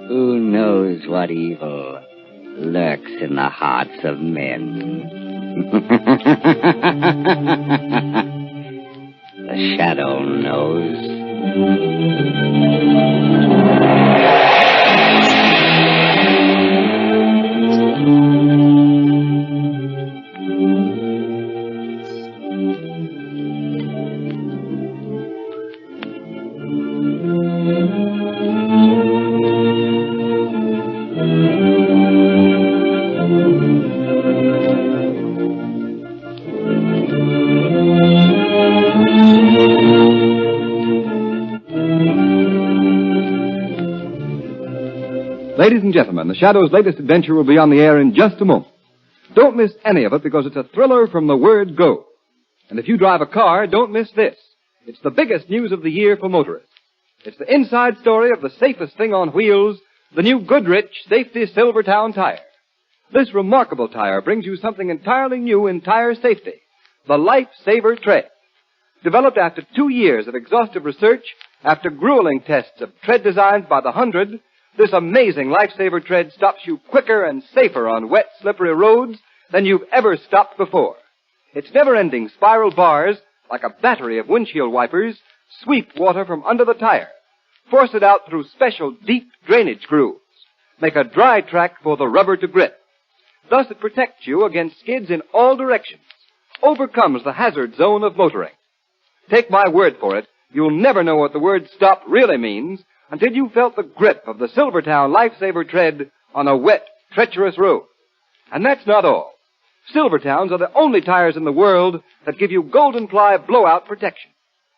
Who knows what evil lurks in the hearts of men? The shadow knows. Ladies and gentlemen, The Shadow's latest adventure will be on the air in just a moment. Don't miss any of it because it's a thriller from the word go. And if you drive a car, don't miss this. It's the biggest news of the year for motorists. It's the inside story of the safest thing on wheels, the new Goodrich Safety Silvertown tire. This remarkable tire brings you something entirely new in tire safety, the Life Saver Tread. Developed after 2 years of exhaustive research, after grueling tests of tread designs by the hundred, this amazing Life Saver Tread stops you quicker and safer on wet, slippery roads than you've ever stopped before. Its never-ending spiral bars, like a battery of windshield wipers, sweep water from under the tire, force it out through special deep drainage grooves, make a dry track for the rubber to grip. Thus it protects you against skids in all directions, overcomes the hazard zone of motoring. Take my word for it, you'll never know what the word stop really means until you felt the grip of the Silvertown Life Saver Tread on a wet, treacherous road. And that's not all. Silvertowns are the only tires in the world that give you golden ply blowout protection.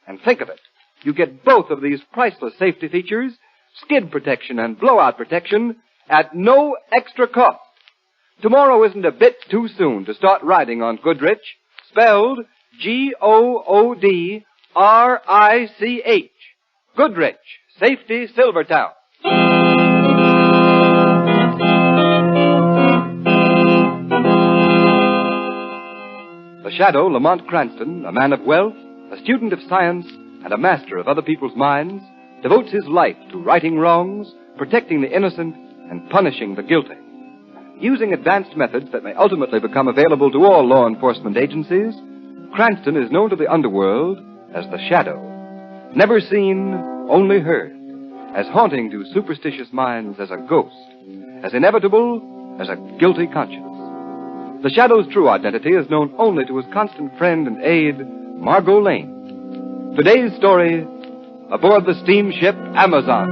And think of it, you get both of these priceless safety features, skid protection and blowout protection, at no extra cost. Tomorrow isn't a bit too soon to start riding on Goodrich, spelled Goodrich. Goodrich Safety Silvertown. The Shadow, Lamont Cranston, a man of wealth, a student of science, and a master of other people's minds, devotes his life to righting wrongs, protecting the innocent, and punishing the guilty. Using advanced methods that may ultimately become available to all law enforcement agencies, Cranston is known to the underworld as the Shadow. Never seen, only heard. As haunting to superstitious minds as a ghost. As inevitable as a guilty conscience. The Shadow's true identity is known only to his constant friend and aide, Margot Lane. Today's story, aboard the steamship Amazon.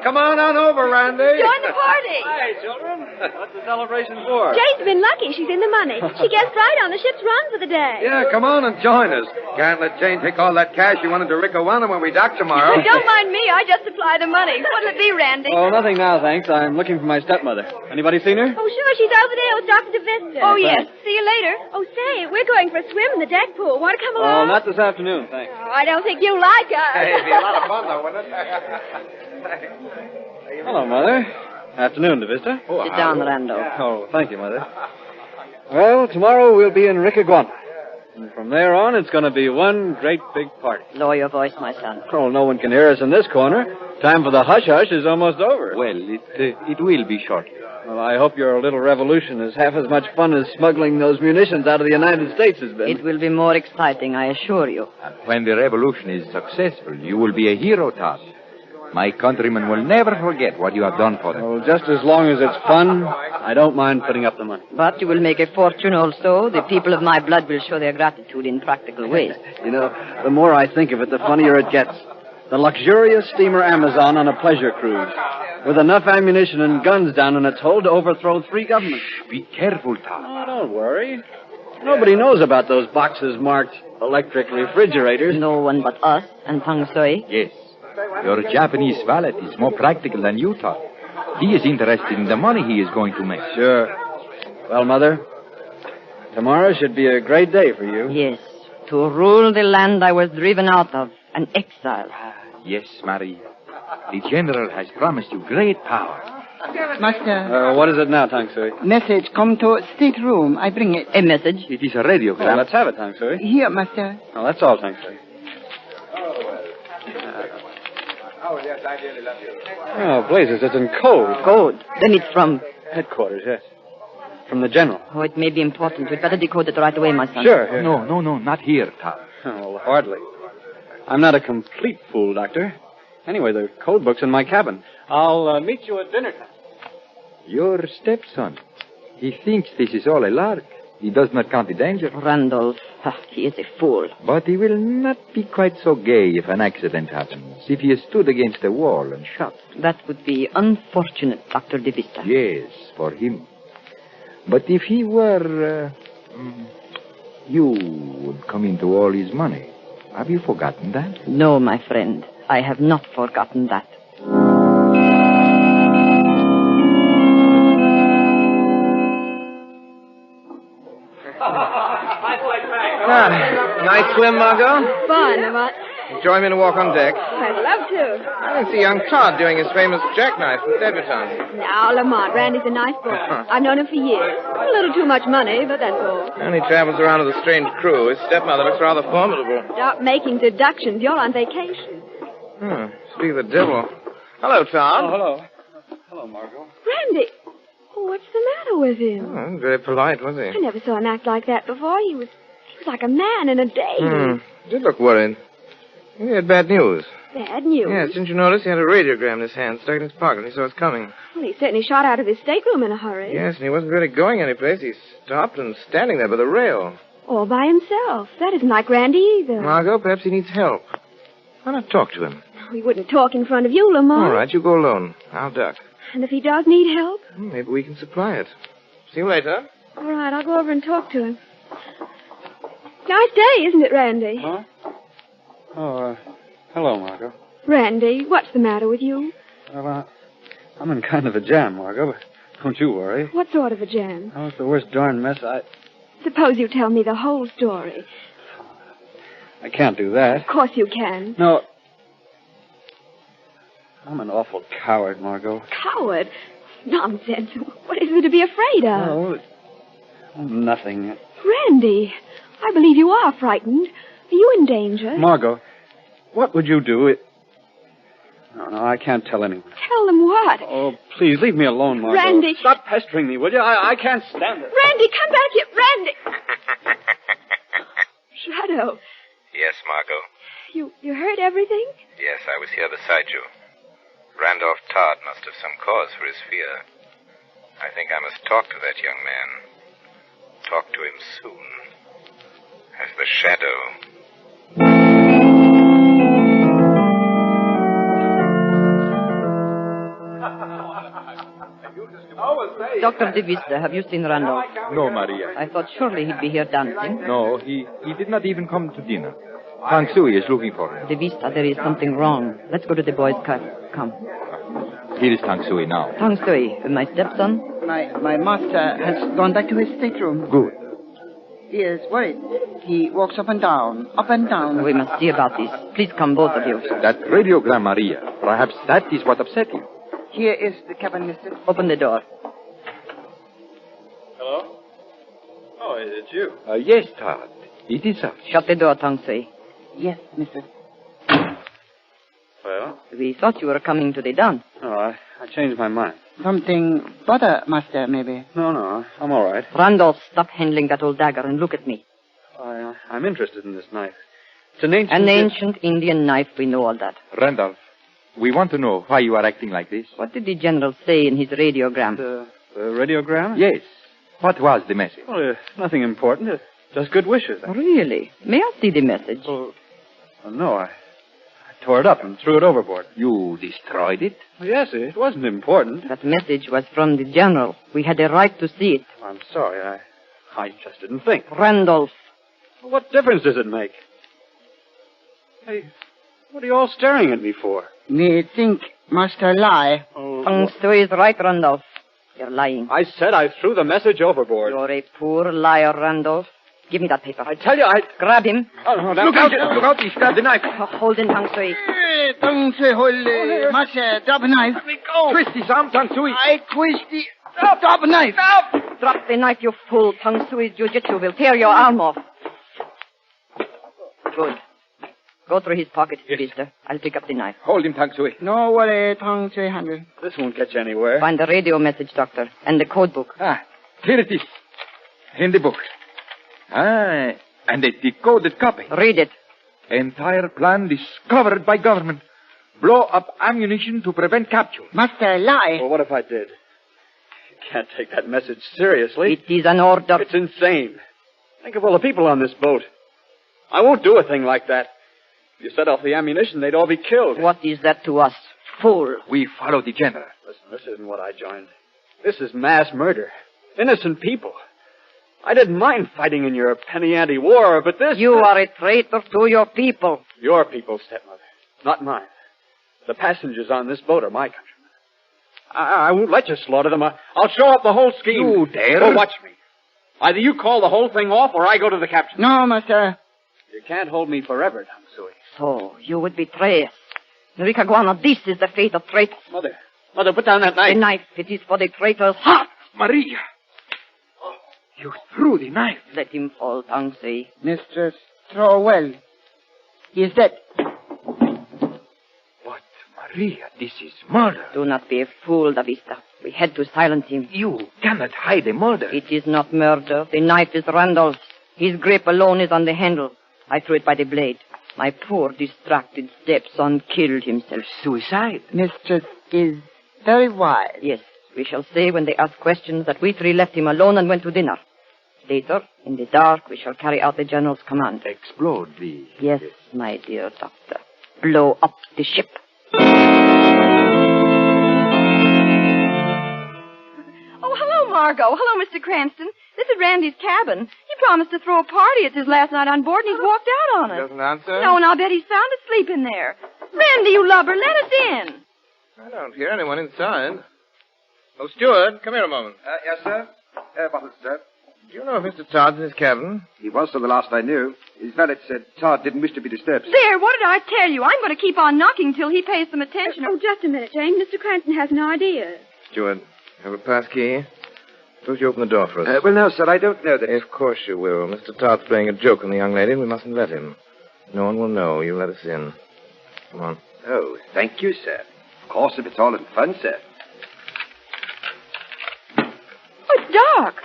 Come on over, Randy. Join the party. Hi, children. What's the celebration for? Jane's been lucky. She's in the money. She guessed right on the ship's run for the day. Yeah, come on and join us. Can't let Jane take all that cash you wanted to Ricowana when we dock tomorrow. Don't mind me. I just supply the money. What'll it be, Randy? Oh, nothing now, thanks. I'm looking for my stepmother. Anybody seen her? Oh, sure. She's over there with Dr. DeVista. Oh, yes. See you later. Oh, say, we're going for a swim in the deck pool. Want to come along? Oh, not this afternoon, thanks. Oh, I don't think you like us. Hey, it'd be a lot of fun, though, wouldn't it? Hello, Mother. Afternoon, DeVista. Sit down, Rando. Oh, thank you, Mother. Well, tomorrow we'll be in Ricowana. And from there on, it's going to be one great big party. Lower your voice, my son. Oh, no one can hear us in this corner. Time for the hush-hush is almost over. Well, it will be shortly. Well, I hope your little revolution is half as much fun as smuggling those munitions out of the United States has been. It will be more exciting, I assure you. And when the revolution is successful, you will be a hero to us. My countrymen will never forget what you have done for them. Well, just as long as it's fun, I don't mind putting up the money. But you will make a fortune also. The people of my blood will show their gratitude in practical ways. You know, the more I think of it, the funnier it gets. The luxurious steamer Amazon on a pleasure cruise, with enough ammunition and guns down in its hold to overthrow 3 governments. Be careful, Tom. Oh, don't worry. Nobody knows about those boxes marked electric refrigerators. No one but us and Feng Shui. Yes. Your Japanese valet is more practical than you thought. He is interested in the money he is going to make. Sure. Well, Mother, tomorrow should be a great day for you. Yes, to rule the land I was driven out of, an exile. Yes, Marie. The general has promised you great power. Master, What is it now, Tang Sui? message come to stateroom. I bring it. A message. It is a radiogram. Oh, let's have it, Tang Sui. Here, master. Oh, that's all, Tang Sui. Oh, blazes, it's in code. Code. Then it's from... Headquarters, yes. From the general. Oh, it may be important. We'd better decode it right away, my son. Sure. No, not here, Todd. Oh, well, hardly. I'm not a complete fool, Doctor. Anyway, the code book's in my cabin. I'll meet you at dinner time. Your stepson. He thinks this is all a lark. He does not count the danger. Randolph. He is a fool. But he will not be quite so gay if an accident happens. If he is stood against a wall and shot. That would be unfortunate, Dr. De Vista. Yes, for him. But if he were... you would come into all his money. Have you forgotten that? No, my friend. I have not forgotten that. Nice swim, Margot? Fun, Lamont. Join me in a walk on deck. I'd love to. I can see young Todd doing his famous jackknife with debutante. Now, Lamont, Randy's a nice boy. I've known him for years. A little too much money, but that's all. And he travels around with a strange crew. His stepmother looks rather formidable. Stop making deductions. You're on vacation. Speak of the devil. Hello, Todd. Oh, hello. Hello, Margot. Randy! Oh, what's the matter with him? Oh, very polite, was I he? never saw him act like that before. He was like a man in a daze. Did look worried. He had bad news. Bad news. Yes, didn't you notice he had a radiogram in his hand, stuck in his pocket, and he saw us coming? Well, he certainly shot out of his stateroom in a hurry. Yes, and he wasn't really going anyplace. He stopped and standing there by the rail. All by himself. That isn't like Randy either. Margot, perhaps he needs help. Why not talk to him? He wouldn't talk in front of you, Lamont. All right, you go alone. I'll duck. And if he does need help? Maybe we can supply it. See you later. All right, I'll go over and talk to him. Nice day, isn't it, Randy? Huh? Oh, hello, Margot. Randy, what's the matter with you? Well, I'm in kind of a jam, Margot, but don't you worry. What sort of a jam? Oh, it's the worst darn mess Suppose you tell me the whole story. I can't do that. Of course you can. No. I'm an awful coward, Margot. Coward? Nonsense. What is there to be afraid of? Oh, nothing. Randy, I believe you are frightened. Are you in danger? Margot, what would you do if... No, I can't tell anyone. Tell them what? Oh, please, leave me alone, Margot. Randy. Stop pestering me, will you? I can't stand it. Randy, come back here. Randy! Shadow, Yes, Margot. you heard everything? Yes, I was here beside you. Randolph Todd must have some cause for his fear. I think I must talk to that young man. Talk to him soon. As the shadow. Dr. De Vista, have you seen Randolph? No, Maria. I thought surely he'd be here dancing. No, he did not even come to dinner. Tang Sui is looking for him. De Vista, there is something wrong. Let's go to the boys' car. Come. Here is Tang Sui now. Tang Sui, my stepson. My master has gone back to his stateroom. Good. He is worried. He walks up and down, up and down. We must see about this. Please come, both of you. That radiogram, Maria. Perhaps that is what upset him. Here is the cabin, mister. Open the door. Hello? Oh, it's you. Yes, Todd. It is us. Shut the door, Tang Sui. Yes, mister. Well? We thought you were coming to the dance. Oh, I changed my mind. Something butter, master, maybe. No, I'm all right. Randolph, stop handling that old dagger and look at me. I'm interested in this knife. It's an ancient... An ancient Indian knife, we know all that. Randolph, we want to know why you are acting like this. What did the general say in his radiogram? The radiogram? Yes. What was the message? Well, nothing important. Just good wishes. Really? May I see the message? Oh, no, I tore it up and threw it overboard. You destroyed it? Well, yes, it wasn't important. That message was from the general. We had a right to see it. I'm sorry. I just didn't think. Randolph. Well, what difference does it make? Hey, what are you all staring at me for? Me think master lie. Tang Sui is right, Randolph. You're lying. I said I threw the message overboard. You're a poor liar, Randolph. Give me that paper. I tell you, Grab him. Oh, no, look out, he's grabbed the knife. Hold him, Tang Sui. Tang Sui, hold. Master, drop a knife. Let me go. Twist his arm, Tang Sui. I twist the... Drop a knife. Stop! Drop the knife, you fool. Tang Sui's jiu-jitsu will tear your arm off. Good. Go through his pockets, Vista. I'll pick up the knife. Hold him, Tang Sui. No worry, Tang Sui handle. This won't get you anywhere. Find the radio message, Doctor, and the code book. Here it is. In the book. And a decoded copy. Read it. Entire plan discovered by government. Blow up ammunition to prevent capture. Master, lie. Well, what if I did? You can't take that message seriously. It is an order. It's insane. Think of all the people on this boat. I won't do a thing like that. If you set off the ammunition, they'd all be killed. What is that to us? Fool. We follow the general. Listen, this isn't what I joined. This is mass murder. Innocent people. I didn't mind fighting in your penny ante war, but this... You are a traitor to your people. Your people, stepmother. Not mine. The passengers on this boat are my countrymen. I won't let you slaughter them. I'll show up the whole scheme. You dare? Oh, watch me. Either you call the whole thing off or I go to the captain. No, master. You can't hold me forever, Tang Sui. So, you would betray us. Enrique Guana, this is the fate of traitors. Mother, put down that knife. The knife, it is for the traitor's heart. Maria! You threw the knife. Let him fall, Tang Sui. Mistress, throw well. He is dead. But, Maria, this is murder. Do not be a fool, Davista. We had to silence him. You cannot hide a murder. It is not murder. The knife is Randolph's. His grip alone is on the handle. I threw it by the blade. My poor, distracted stepson killed himself. Suicide. Mistress is very wise. Yes, we shall say when they ask questions that we three left him alone and went to dinner. Later, in the dark, we shall carry out the general's command. Explode the... Yes, my dear doctor. Blow up the ship. Oh, hello, Margot. Hello, Mr. Cranston. This is Randy's cabin. He promised to throw a party. It's his last night on board, and he's walked out on us. Doesn't answer? No, and I'll bet he's sound asleep in there. Randy, you lubber, let us in. I don't hear anyone inside. Oh, steward, come here a moment. Yes, sir? Bottles, sir. Do you know if Mr. Todd's in his cabin? He was till the last I knew. His valet said Todd didn't wish to be disturbed. There, what did I tell you? I'm going to keep on knocking till he pays some attention. Oh, just a minute, Jane. Mr. Cranston has no idea. Steward, have a pass key? Suppose you open the door for us. Well, no, sir, I don't know that... Of course you will. Mr. Todd's playing a joke on the young lady, and we mustn't let him. No one will know. You let us in. Come on. Oh, thank you, sir. Of course, if it's all in fun, sir. Oh, it's dark.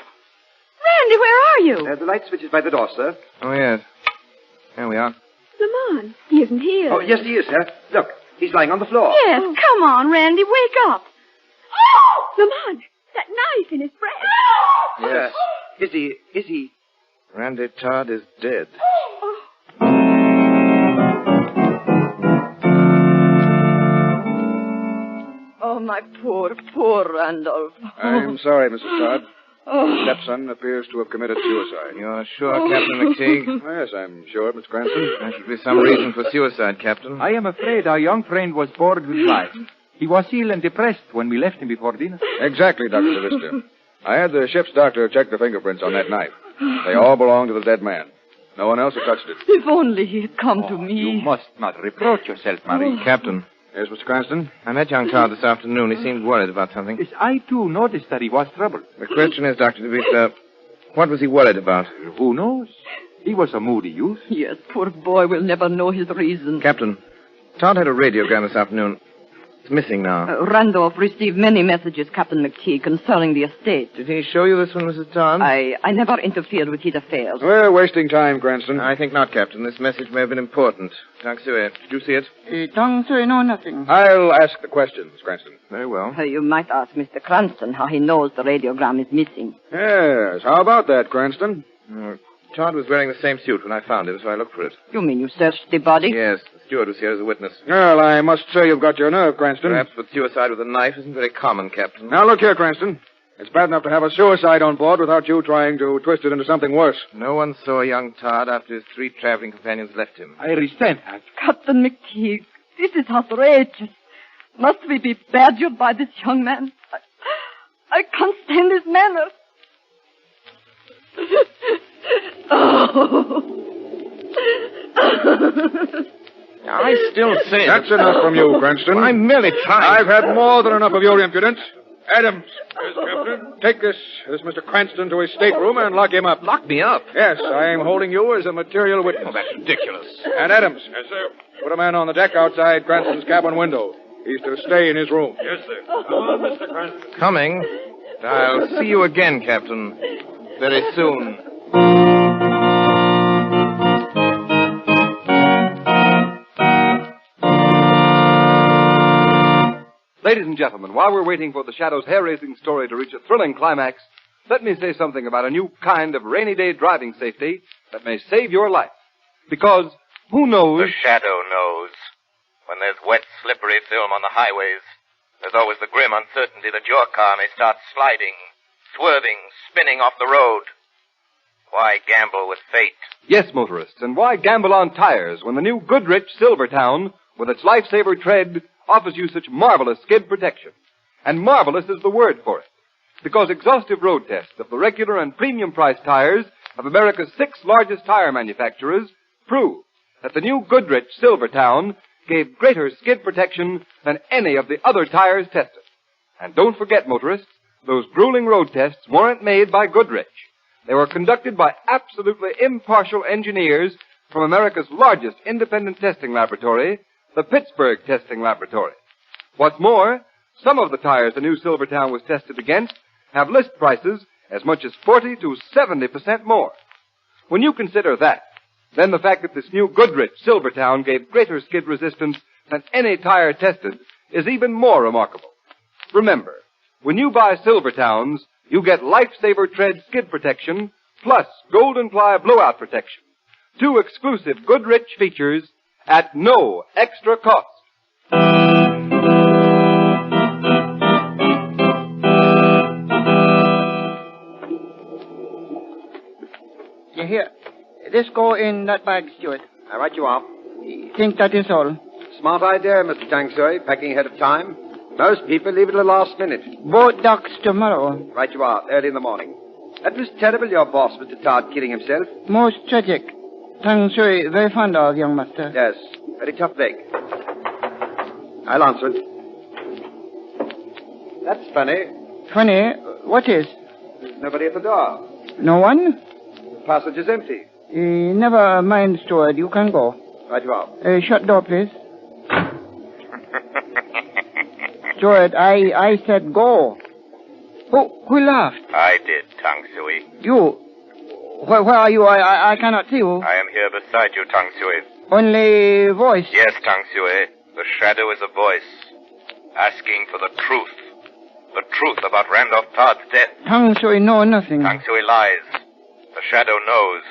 Randy, where are you? The light switch is by the door, sir. Oh, yes. Here we are. Lamont, he isn't here. Oh, yes, he is, sir. Look, he's lying on the floor. Yes, come on, Randy, wake up. Oh! Lamont, that knife in his breast. Yes. Is he... Randy Todd is dead. Oh, my poor Randolph. I'm sorry, Mrs. Todd. Oh. Stepson appears to have committed suicide. You're sure, Captain McTeague? Yes, I'm sure, Mr. Cranston. There should be some reason for suicide, Captain. I am afraid our young friend was bored with life. He was ill and depressed when we left him before dinner. Exactly, Dr. Savista. I had the ship's doctor check the fingerprints on that knife. They all belong to the dead man. No one else had touched it. If only he had come to me. You must not reproach yourself, Marie. Captain, Yes, Mr. Cranston? I met young Todd this afternoon. He seemed worried about something. Yes, I, too, noticed that he was troubled. The question is, Dr. DeVita, what was he worried about? Who knows? He was a moody youth. Yes, poor boy will never know his reason. Captain, Todd had a radiogram this afternoon. It's missing now. Randolph received many messages, Captain McTeague, concerning the estate. Did he show you this one, Mrs. Todd? I never interfered with his affairs. We're wasting time, Cranston. I think not, Captain. This message may have been important. Tang Sui, did you see it? Tang Sui, no, nothing. I'll ask the questions, Cranston. Very well. You might ask Mr. Cranston how he knows the radiogram is missing. Yes, how about that, Cranston? Todd was wearing the same suit when I found him, so I looked for it. You mean you searched the body? Yes, the steward was here as a witness. Well, I must say you've got your nerve, Cranston. Perhaps, but suicide with a knife isn't very common, Captain. Now, look here, Cranston. It's bad enough to have a suicide on board without you trying to twist it into something worse. No one saw young Todd after his 3 traveling companions left him. I resent that. Captain McTeague, this is outrageous. Must we be badgered by this young man? I can't stand his manners. I still say... That's enough from you, Cranston. I'm merely trying... I've had more than enough of your impudence. Adams, yes, Captain. Take this Mr. Cranston to his stateroom and lock him up. Lock me up? Yes, I am holding you as a material witness. Oh, that's ridiculous. And Adams. Yes, sir. Put a man on the deck outside Cranston's cabin window. He's to stay in his room. Yes, sir. Come on, Mr. Cranston. Coming. I'll see you again, Captain. Very soon. Ladies and gentlemen, while we're waiting for the Shadow's hair-raising story to reach a thrilling climax, let me say something about a new kind of rainy-day driving safety that may save your life. Because who knows... The Shadow knows. When there's wet, slippery film on the highways, there's always the grim uncertainty that your car may start sliding, swerving, spinning off the road. Why gamble with fate? Yes, motorists, and why gamble on tires when the new Goodrich Silvertown, with its lifesaver tread, offers you such marvelous skid protection? And marvelous is the word for it, because exhaustive road tests of the regular and premium price tires of America's 6 largest tire manufacturers prove that the new Goodrich Silvertown gave greater skid protection than any of the other tires tested. And don't forget, motorists, those grueling road tests weren't made by Goodrich. They were conducted by absolutely impartial engineers from America's largest independent testing laboratory, the Pittsburgh Testing Laboratory. What's more, some of the tires the new Silvertown was tested against have list prices as much as 40 to 70% more. When you consider that, then the fact that this new Goodrich Silvertown gave greater skid resistance than any tire tested is even more remarkable. Remember, when you buy Silvertowns, you get Lifesaver Tread skid protection plus Golden Ply blowout protection. 2 exclusive Goodrich features at no extra cost. Here. This go in that bag, Stuart. Right you are. Think that is all. Smart idea, Mr. Tangsoy, packing ahead of time. Most people leave it to the last minute. Boat docks tomorrow. Right you are, early in the morning. That was terrible, your boss, Mr. Todd, killing himself. Most tragic. Tang Sui very fond of, young master. Yes, very tough break. I'll answer it. That's funny. Funny? What is? There's nobody at the door. No one? The passage is empty. Never mind, steward. You can go. Right you are. Shut door, please. Steward, I said go. Who laughed? I did, Tang Sui. You? Where are you? I cannot see you. I am here beside you, Tang Sui. Only voice? Yes, Tang Sui. The Shadow is a voice, asking for the truth. The truth about Randolph Todd's death. Tang Sui know nothing. Tang Sui lies. The Shadow knows.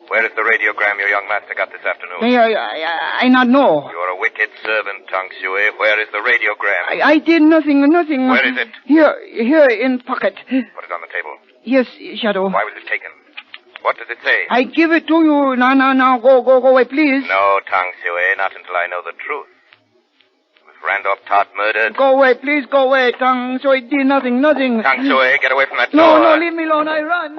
Where is the radiogram your young master got this afternoon? I not know. You are a wicked servant, Tang Sui. Where is the radiogram? I did nothing. Where is it? Here in pocket. Put it on the table. Yes, Shadow. Why was it taken? What does it say? I give it to you. Now, go away, please. No, Tang Sui, not until I know the truth. Was Randolph Todd murdered? Go away, please, go away. Tang Sui did nothing. Tang Sui, get away from that door. No, leave me alone. I run.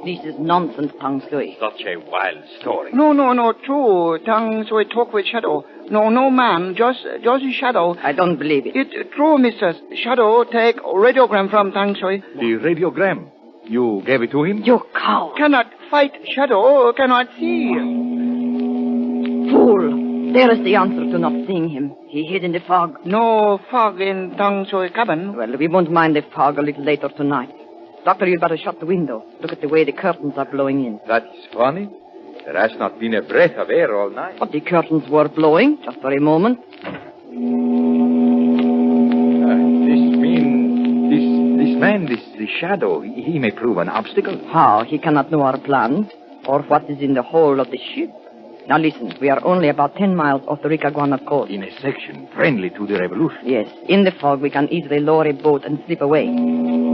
This is nonsense, Tang Sui. Such a wild story. No, true. Tang Sui talk with Shadow. No man, just Shadow. I don't believe it. It true, Mr. Shadow take radiogram from Tang Sui. The radiogram? You gave it to him? You coward. Cannot fight Shadow, cannot see. Fool. There is the answer to not seeing him. He hid in the fog. No fog in Tang Sui cabin. Well, we won't mind the fog a little later tonight. Doctor, you'd better shut the window. Look at the way the curtains are blowing in. That's funny. There has not been a breath of air all night. But the curtains were blowing, just for a moment. This Shadow, he may prove an obstacle. How? He cannot know our plans, or what is in the hold of the ship. Now listen, we are only about 10 miles off the Ricaguana coast. In a section friendly to the revolution. Yes, in the fog we can easily lower a boat and slip away.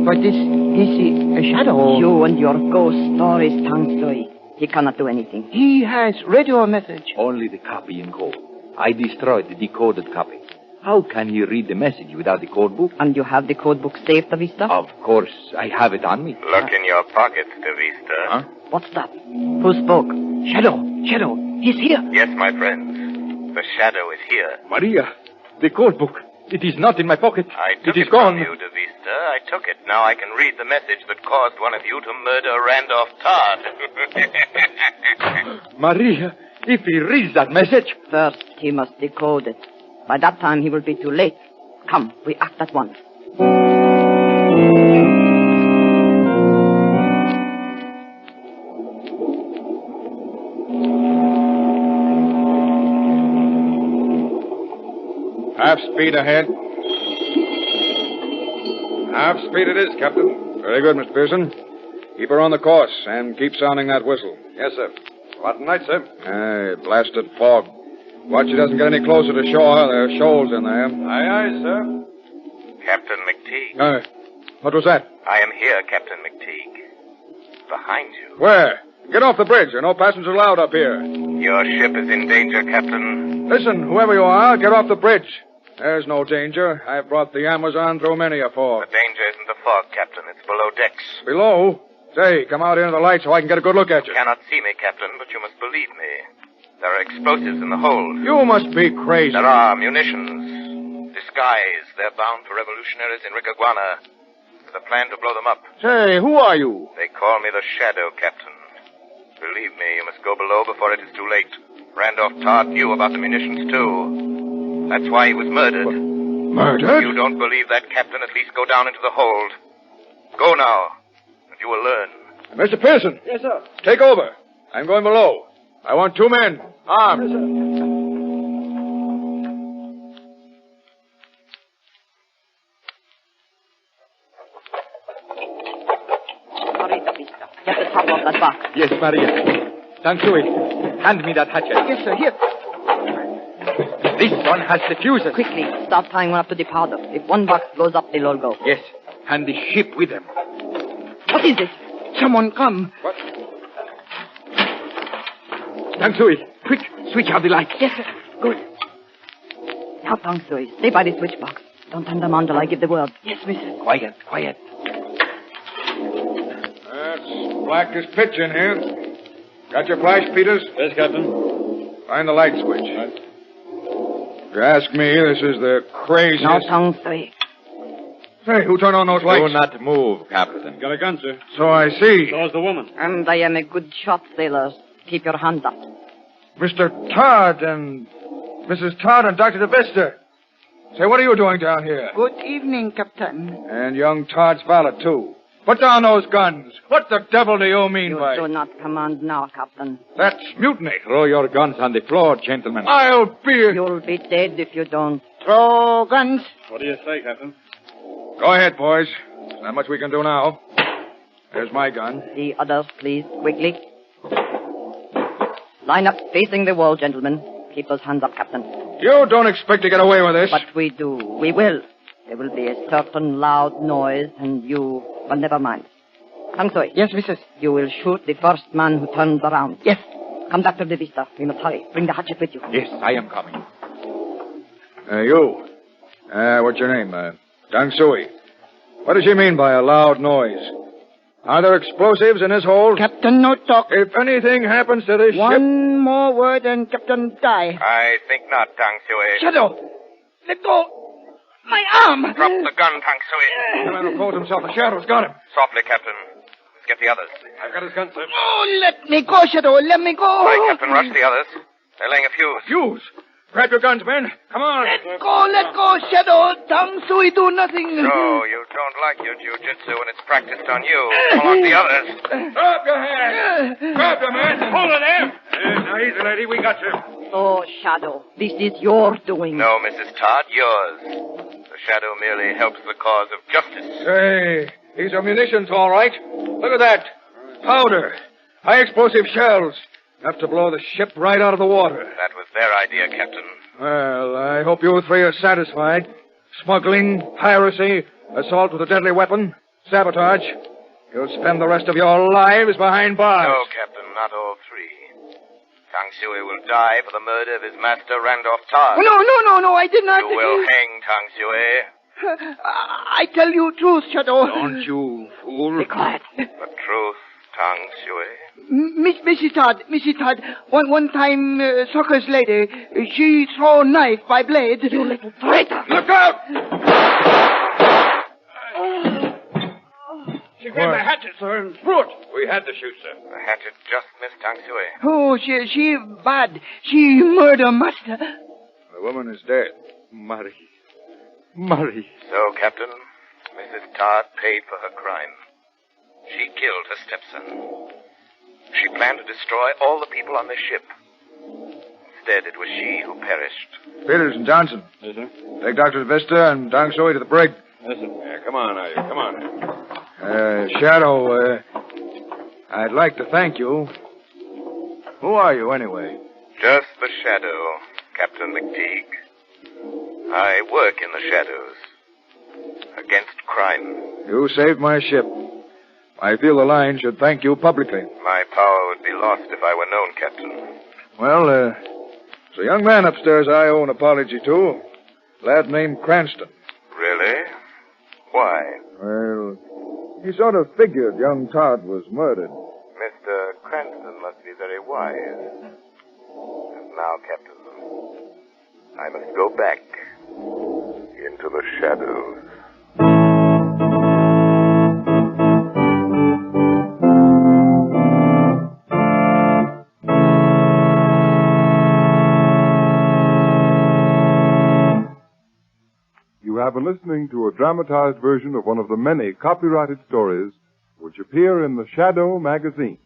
But this is a shadow. You and your ghost stories, Tang Sui. He cannot do anything. He has read your message. Only the copy in code. I destroyed the decoded copy. How can he read the message without the code book? And you have the code book saved, De Vista? Of course, I have it on me. Look in your pocket, De Vista. Huh? What's that? Who spoke? Shadow. He's here. Yes, my friends. The shadow is here. Maria, the code book. It is not in my pocket. I took it is it gone. from you, De Vista. I took it. Now I can read the message that caused one of you to murder Randolph Todd. Maria, if he reads that message... First, he must decode it. By that time, he will be too late. Come, we act at once. Half speed ahead. Half speed it is, Captain. Very good, Mr. Pearson. Keep her on the course and keep sounding that whistle. Yes, sir. Rotten night, sir. Aye, blasted fog. Watch she doesn't get any closer to shore. There are shoals in there. Aye, aye, sir. Captain McTeague. What was that? I am here, Captain McTeague. Behind you. Where? Get off the bridge. There are no passengers allowed up here. Your ship is in danger, Captain. Listen, whoever you are, get off the bridge. There's no danger. I've brought the Amazon through many a fog. The danger isn't the fog, Captain. It's below decks. Below? Say, come out into the light so I can get a good look at you. You cannot see me, Captain, but you must believe me. There are explosives in the hold. You must be crazy. There are munitions. Disguised. They're bound for revolutionaries in Ricaguana with a plan to blow them up. Say, who are you? They call me the Shadow, Captain. Believe me, you must go below before it is too late. Randolph Todd knew about the munitions, too. That's why he was murdered. Murdered? If you don't believe that, Captain, at least go down into the hold. Go now, and you will learn. Mr. Pearson. Yes, sir. Take over. I'm going below. I want 2 men, armed. Yes, sir. Hurry, De Vista. Get the top of that box. Yes, Maria. Tang Sui, hand me that hatchet. Yes, sir. Here. This one has the fuses. Quickly, start tying one up to the powder. If one box blows up, they'll all go. Yes, and the ship with them. What is it? Someone come. What? Tang Sui, quick, switch out the lights. Yes, sir. Good. Now, Tang Sui, stay by the switch box. Don't turn them on till I give the word. Yes, miss. Quiet, quiet. It's black as pitch in here. Got your flash, Peters? Yes, Captain. Find the light switch. Right. If you ask me, this is the craziest... Now, Tang Sui. Hey, who turned on those lights? Do not move, Captain. Got a gun, sir. So I see. So is the woman. And I am a good shot, sailors. Keep your hands up. Mr. Todd and Mrs. Todd and Dr. DeVista. Say, what are you doing down here? Good evening, Captain. And young Todd's valet, too. Put down those guns. What the devil do you mean You by... do not command now, Captain. That's mutiny. Throw your guns on the floor, gentlemen. I'll be... You'll be dead if you don't. Throw guns. What do you say, Captain? Go ahead, boys. There's not much we can do now. There's my gun. The others, please, quickly. Line up facing the wall, gentlemen. Keep those hands up, Captain. You don't expect to get away with this. But we do. We will. There will be a certain loud noise, and you... Well, never mind. Tang Sui. Yes, missus. You will shoot the first man who turns around. Yes. Come, Dr. DeVista. We must hurry. Bring the hatchet with you. Yes, I am coming. You. What's your name? Tang Sui. What does she mean by a loud noise? Are there explosives in this hold? Captain, no talk. If anything happens to this ship... One more word and Captain die. I think not, Tang Sui. Shadow! Let go! My arm! Drop the gun, Tang Sui. The man who calls himself the Shadow's got him. Softly, Captain. Let's get the others. I've got his gun, sir. Oh, let me go, Shadow. Let me go. All right, Captain. Rush the others. They're laying a fuse. Fuse? Grab your guns, men. Come on. Let go, Shadow. Tang Sui do nothing. So, you don't like your jiu-jitsu when it's practiced on you. Pull on the others. Drop your hands. Grab your men. Hold it there. Now, easy, lady. We got you. Oh, Shadow, this is your doing. No, Mrs. Todd, yours. The Shadow merely helps the cause of justice. Hey, these are munitions, all right. Look at that. Powder. High explosive shells. Enough to blow the ship right out of the water. That was their idea, Captain. Well, I hope you three are satisfied. Smuggling, piracy, assault with a deadly weapon. Sabotage. You'll spend the rest of your lives behind bars. No, Captain, not all three. Tang Shui will die for the murder of his master, Randolph Todd. No, I did not. You will hang Tang Shui. I tell you truth, Shadow. Don't you fool. Be quiet. The truth, Tang Shui. Mrs. Todd, one time, Soccer's lady, she throw knife by blade. You little traitor. Look out! She grabbed my hatchet, sir, and threw it. We had to shoot, sir. The hatchet just missed Tang Shui. Oh, she bad. She murder master. The woman is dead. Marie. So, Captain, Mrs. Todd paid for her crime. She killed her stepson. She planned to destroy all the people on the ship. Instead, it was she who perished. Peters and Johnson. Yes, sir. Take Dr. Vista and Tang Shui to the brig. Yes, sir. Yeah, come on, now, you. Come on. Shadow, I'd like to thank you. Who are you, anyway? Just the shadow, Captain McTeague. I work in the shadows. Against crime. You saved my ship. I feel the line should thank you publicly. My power would be lost if I were known, Captain. Well, there's a young man upstairs I owe an apology to. A lad named Cranston. Really? Why? Well, he sort of figured young Todd was murdered. Mr. Cranston must be very wise. And now, Captain, I must go back into the shadows. You have been listening to a dramatized version of one of the many copyrighted stories which appear in the Shadow magazine.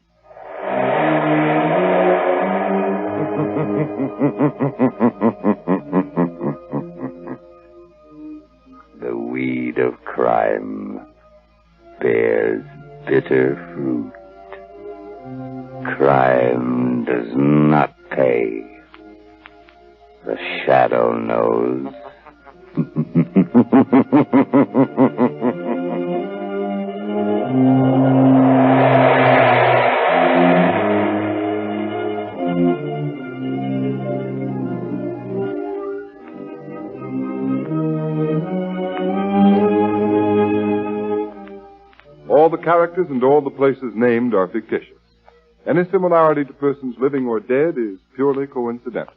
The weed of crime bears bitter fruit. Crime does not pay. The shadow knows. All the characters and all the places named are fictitious. Any similarity to persons living or dead is purely coincidental.